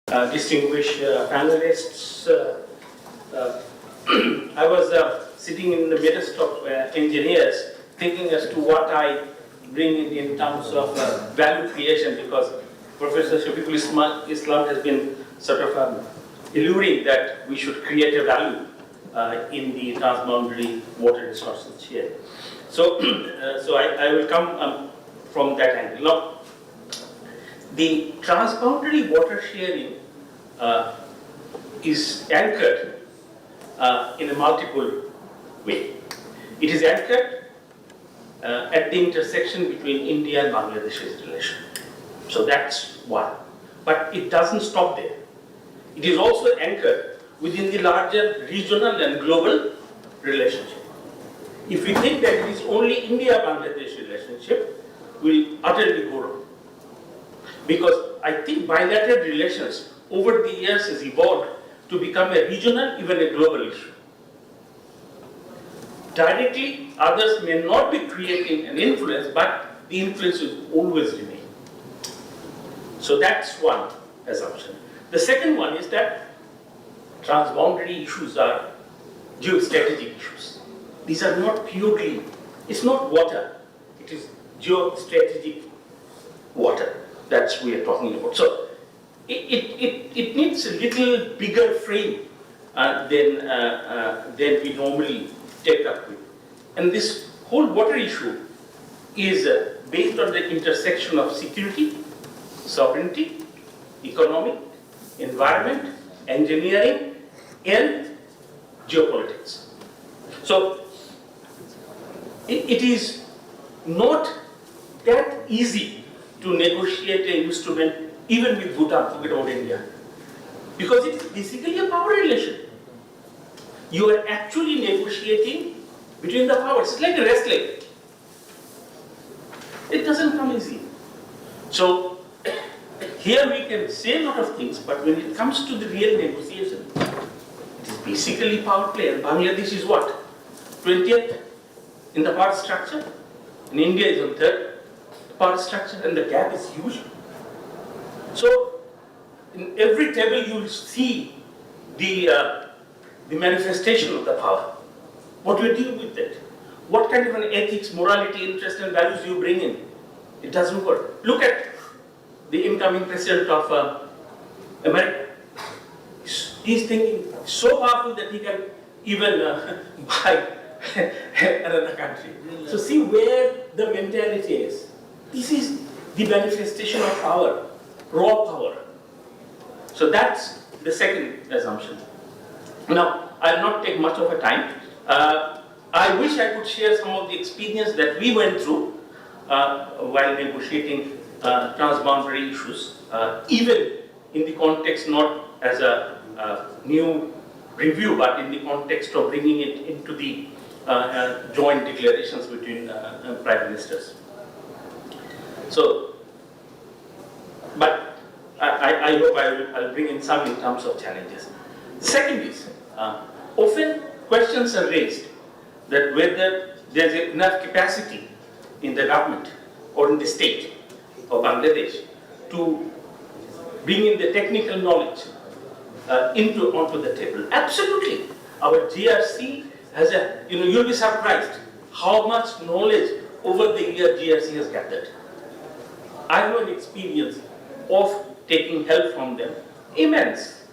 Distinguished panelists. I was sitting in the midst of engineers thinking as to what I bring in terms of value creation, because Professor Shafiqul Islam has been sort of alluring that we should create a value in the transboundary water resources here. So, I will come from that angle. Now, the transboundary water sharing is anchored in a multiple way. It is anchored at the intersection between India and Bangladesh's relation. So that's one. But it doesn't stop there. It is also anchored within the larger regional and global relationship. If we think that it is only India-Bangladesh relationship, we'll utterly go wrong. Because I think bilateral relations over the years has evolved to become a regional, even a global issue. Directly, others may not be creating an influence, but the influence will always remain. So that's one assumption. The second one is that transboundary issues are geostrategic issues. These are not purely, it's not water, it is geostrategic water. That's what we are talking about. So it needs a little bigger frame than we normally take up with. And this whole water issue is based on the intersection of security, sovereignty, economic, environment, engineering, and geopolitics. So it is not that easy to negotiate an instrument even with Bhutan, forget about India, because it is basically a power relation. You are actually negotiating between the powers. It's like a wrestling. It doesn't come easy. So here we can say a lot of things, but when it comes to the real negotiation, it is basically power play. And Bangladesh is what? 20th in the power structure, and India is on 3rd power structure, and the gap is huge. So in every table you will see the manifestation of the power. What do you do with that? What kind of an ethics, morality, interest, and values you bring in? It doesn't work. Look at the incoming president of America. He's thinking so powerful that he can even buy another country. So see where the mentality is. This is the manifestation of power, raw power. So that's the second assumption. Now, I will not take much of a time. I wish I could share some of the experience that we went through while negotiating transboundary issues, even in the context not as a new review, but in the context of bringing it into the joint declarations between prime ministers. So, but I hope I'll bring in some in terms of challenges. The second is, often questions are raised that whether there's enough capacity in the government or in the state of Bangladesh to bring in the technical knowledge onto the table. Absolutely. Our GRC has you'll be surprised how much knowledge over the year GRC has gathered. I have an experience of taking help from them, immense.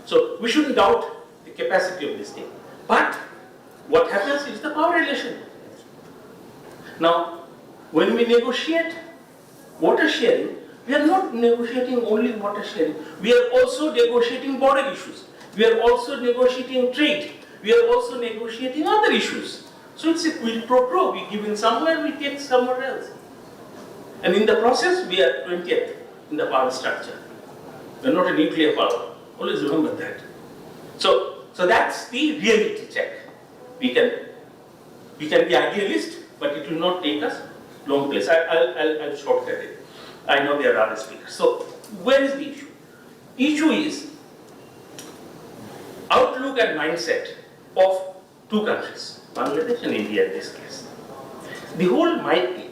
So we shouldn't doubt the capacity of this thing. But what happens is the power relation. Now, when we negotiate water sharing, we are not negotiating only water sharing. We are also negotiating border issues. We are also negotiating trade. We are also negotiating other issues. So it's a quid pro quo. We give in somewhere, we take somewhere else. And in the process, we are 20th in the power structure. We are not a nuclear power. Always remember that. So that's the reality check. We can be idealist, but it will not take us long place. I'll shortcut it. I know there are other speakers. So where is the issue? Issue is outlook and mindset of two countries, Bangladesh and India in this case. The whole,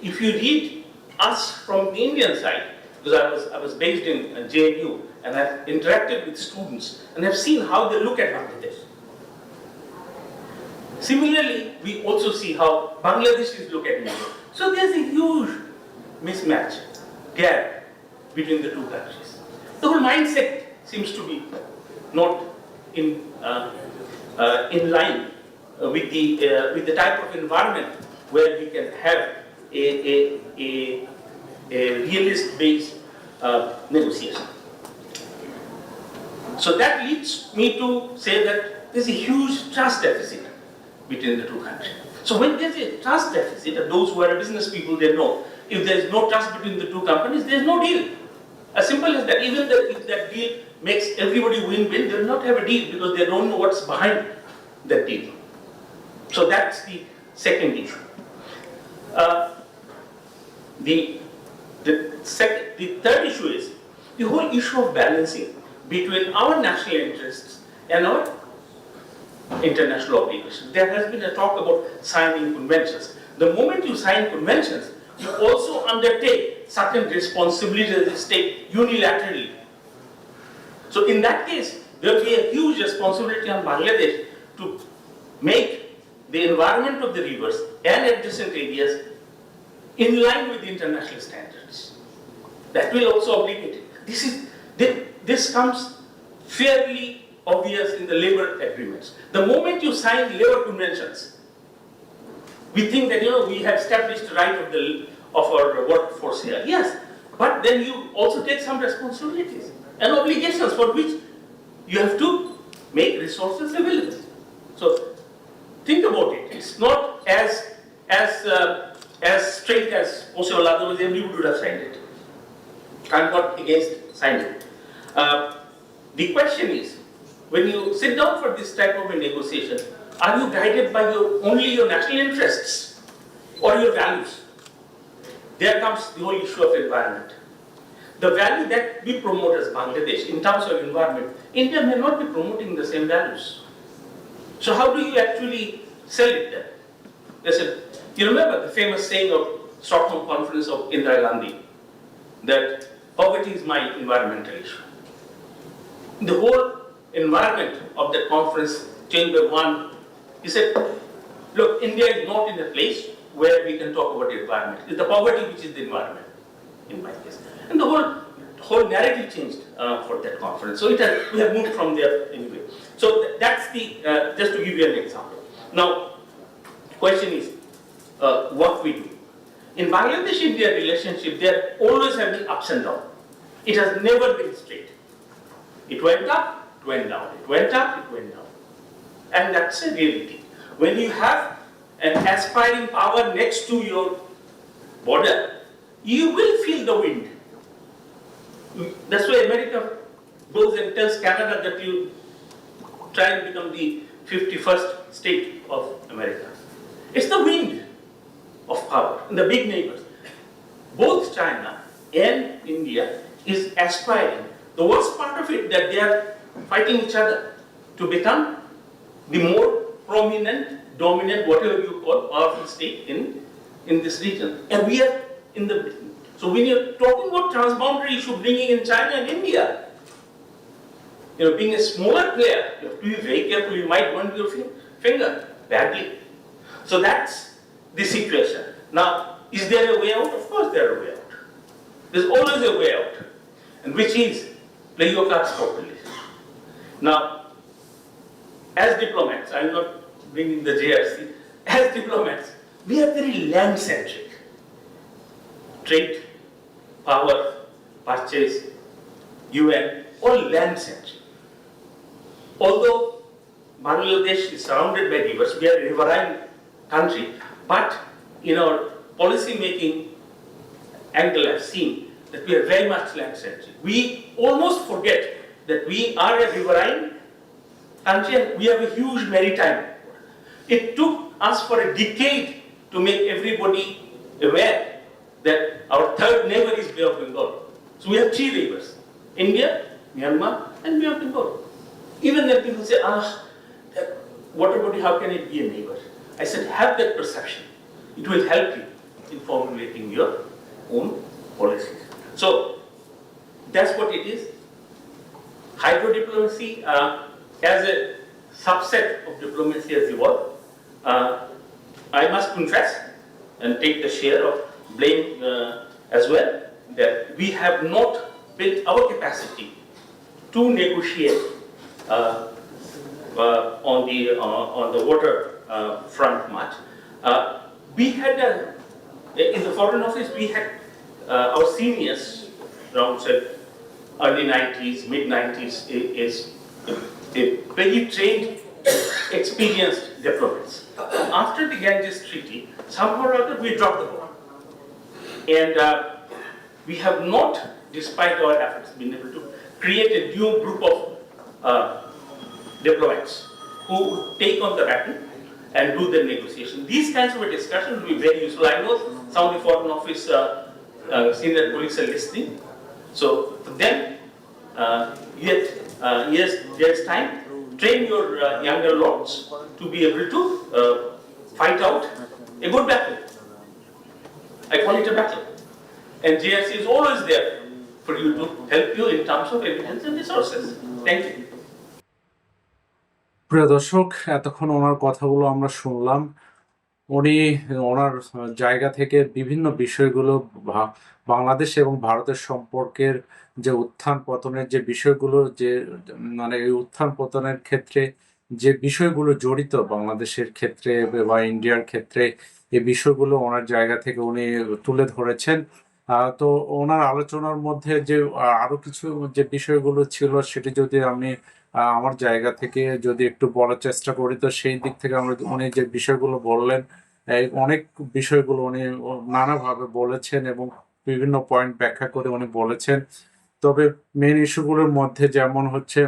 if you read us from the Indian side, because I was based in JNU and I've interacted with students and I've seen how they look at Bangladesh. Similarly, we also see how Bangladeshis look at India. So there's a huge mismatch, gap between the two countries. The whole mindset seems to be not in line with the type of environment where we can have a realist-based negotiation. So that leads me to say that there's a huge trust deficit between the two countries. So when there's a trust deficit, and those who are business people, they know, if there's no trust between the two companies, there's no deal. As simple as that. Even if that deal makes everybody win-win, they'll not have a deal because they don't know what's behind that deal. So that's the second issue. The third issue is the whole issue of balancing between our national interests and our international obligations. There has been a talk about signing conventions. The moment you sign conventions, you also undertake certain responsibilities as a state unilaterally. So in that case, there will be a huge responsibility on Bangladesh to make the environment of the rivers and adjacent areas in line with the international standards. That will also obligate it. This comes fairly obvious in the labor agreements. The moment you sign labor conventions, we think that we have established the right of our workforce here. Yes, but then you also take some responsibilities and obligations for which you have to make resources available. So think about it. It's not as straight as possible. Otherwise, everybody would have signed it. I'm not against signing. The question is, when you sit down for this type of a negotiation, are you guided by only your national interests or your values? There comes the whole issue of environment. The value that we promote as Bangladesh in terms of environment, India may not be promoting the same values. So how do you actually sell it then? They said, you remember the famous saying of Stockholm Conference of Indira Gandhi, that poverty is my environmental issue. The whole environment of that conference changed by one. He said, look, India is not in a place where we can talk about the environment. It's the poverty which is the environment, in my case. And the whole narrative changed for that conference. So we have moved from there anyway. So that's just to give you an example. Now, the question is, what we do. In Bangladesh-India relationship, there always have been ups and downs. It has never been straight. It went up, it went down. It went up, it went down. And that's a reality. When you have an aspiring power next to your border, you will feel the wind. That's why America goes and tells Canada that you try and become the 51st state of America. It's the wind of power, the big neighbors. Both China and India is aspiring. The worst part of it that they are fighting each other to become the more prominent, dominant, whatever you call, powerful state in this region. And we are in the. So when you're talking about transboundary issue bringing in China and India, being a smaller player, you have to be very careful. You might burn your finger badly. So that's the situation. Now, is there a way out? Of course there is a way out. There's always a way out, and which is play your cards properly. Now, as diplomats, I'm not bringing the JRC, as diplomats, we are very land-centric. Trade, power, purchase, UN, all land-centric. Although Bangladesh is surrounded by rivers, we are a riverine country, but in our policy-making angle, I've seen that we are very much land-centric. We almost forget that we are a riverine country and we have a huge maritime. It took us for a decade to make everybody aware that our third neighbor is Bay of Bengal. So we have three rivers, India, Myanmar, and Bay of Bengal. Even then people say, what about it, how can it be a neighbor? I said, have that perception. It will help you in formulating your own policies. So That's what it is. Hydro diplomacy, as a subset of diplomacy has evolved. I must confess and take the share of blame as well, that we have not built our capacity to negotiate on the water front much. We had in the Foreign Office, we had our seniors around say early 90s, mid 90s is a very trained, experienced diplomats. After the Ganges Treaty, somehow or other we dropped the ball, and we have not, despite our efforts, been able to create a new group of diplomats who take on the baton and do the negotiation. These kinds of a discussion will be very useful. I know some of the Foreign Office senior colleagues are listening. So for them, yes, there's time. Train your younger lords to be able to fight out a good battle. I call it a battle. And JRC is always there for you to help you in terms of evidence and resources. Thank you. প্রিয় দর্শক, এতক্ষণ ওনার কথাগুলো আমরা শুনলাম। উনি ওনার জায়গা থেকে বিভিন্ন বিষয়গুলো বাংলাদেশ এবং ভারতের সম্পর্কের যে উত্থান পতনের যে বিষয়গুলো, যে মানে এই উত্থান পতনের ক্ষেত্রে যে বিষয়গুলো জড়িত বাংলাদেশের ক্ষেত্রে বা ইন্ডিয়ার ক্ষেত্রে, এই বিষয়গুলো ওনার জায়গা থেকে উনি তুলে ধরেছেন। তো ওনার আলোচনার মধ্যে যে আরো কিছু যে বিষয়গুলো ছিল, সেটি যদি আমি আমার জায়গা থেকে যদি একটু বলার চেষ্টা করি, তো সেই দিক থেকে আমরা উনি যে বিষয়গুলো বললেন, অনেক বিষয়গুলো উনি নানাভাবে বলেছেন এবং বিভিন্ন পয়েন্ট ব্যাখ্যা করে উনি বলেছেন। তবে মেন ইস্যুগুলোর মধ্যে যেমন হচ্ছে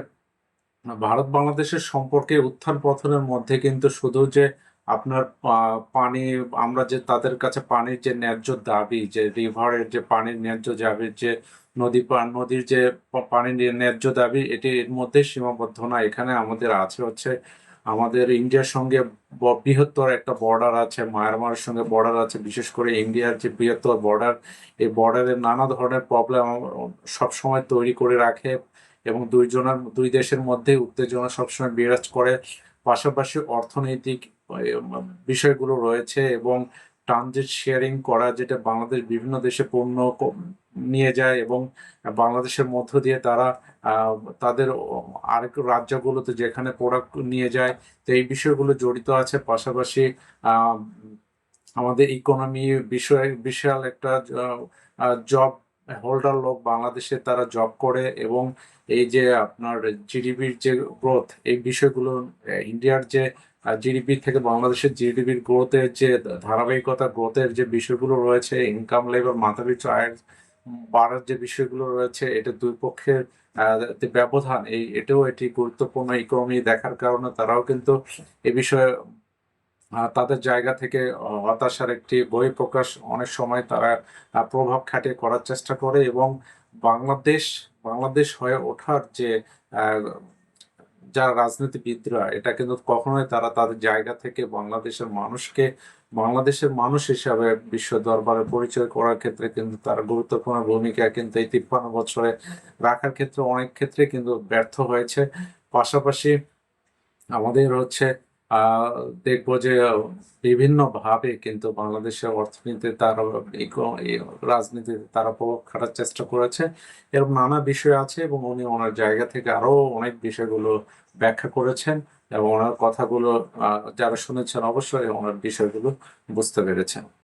ভারত বাংলাদেশের সম্পর্কে উত্থান পতনের মধ্যে কিন্তু শুধু যে আপনার পানি, আমরা যে তাদের কাছে পানির যে ন্যায্য দাবি, যে রিভারের যে পানির ন্যায্য দাবি, যে নদীর যে পানির ন্যায্য দাবি, এটি এর মধ্যে সীমাবদ্ধ না। এখানে আমাদের আছে হচ্ছে আমাদের ইন্ডিয়ার সঙ্গে বৃহত্তর একটা বর্ডার আছে, মায়ানমারের সঙ্গে বর্ডার আছে। বিশেষ করে ইন্ডিয়ার যে বৃহত্তর বর্ডার, এই বর্ডারের নানা ধরনের প্রবলেম সবসময় তৈরি করে রাখে এবং দুই দেশের মধ্যে উত্তেজনা সবসময় বিরাজ করে। পাশাপাশি অর্থনৈতিক বিষয়গুলো রয়েছে এবং ট্রানজিট শেয়ারিং করা, যেটা বাংলাদেশ বিভিন্ন দেশে পণ্য নিয়ে যায় এবং বাংলাদেশের মধ্য দিয়ে তারা তাদের আরেক রাজ্যগুলোতে যেখানে প্রোডাক্ট নিয়ে যায়, তো এই বিষয়গুলো জড়িত আছে। পাশাপাশি আমাদের ইকোনমি বিষয়ে বিশাল একটা জব হোল্ডার লোক বাংলাদেশে তারা জব করে এবং এই যে আপনার জিডিপির যে গ্রোথ, এই বিষয়গুলো ইন্ডিয়ার যে জিডিপি থেকে বাংলাদেশের জিডিপির গ্রোথের যে ধারাবাহিকতা, গ্রোথের যে বিষয়গুলো রয়েছে, ইনকাম লেভেল, মাথাপিছু আয়ের বাড়ার যে বিষয়গুলো রয়েছে, এটা দুই পক্ষের ব্যবধান, এটাও এটি গুরুত্বপূর্ণ ইকোনমি দেখার কারণে তারাও কিন্তু এ বিষয়ে তাদের জায়গা থেকে হতাশার একটি বহিঃপ্রকাশ অনেক সময় তারা প্রভাব খাটিয়ে করার চেষ্টা করে এবং বাংলাদেশ হয়ে ওঠার যে যারা রাজনীতিবিদরা, এটা কিন্তু কখনোই তারা তাদের জায়গা থেকে বাংলাদেশের মানুষ হিসাবে বিশ্ব দরবারে পরিচয় করার ক্ষেত্রে কিন্তু তারা গুরুত্বপূর্ণ ভূমিকা কিন্তু এই 53 বছরে রাখার ক্ষেত্রে অনেক ক্ষেত্রে কিন্তু ব্যর্থ হয়েছে। পাশাপাশি আমাদের হচ্ছে দেখবো যে বিভিন্ন ভাবে কিন্তু বাংলাদেশের অর্থনীতিতে তারা রাজনীতিতে তারা প্রভাব খাটার চেষ্টা করেছে, এরকম নানা বিষয় আছে এবং উনি ওনার জায়গা থেকে আরো অনেক বিষয়গুলো ব্যাখ্যা করেছেন এবং ওনার কথাগুলো যারা শুনেছেন অবশ্যই ওনার বিষয়গুলো বুঝতে পেরেছেন।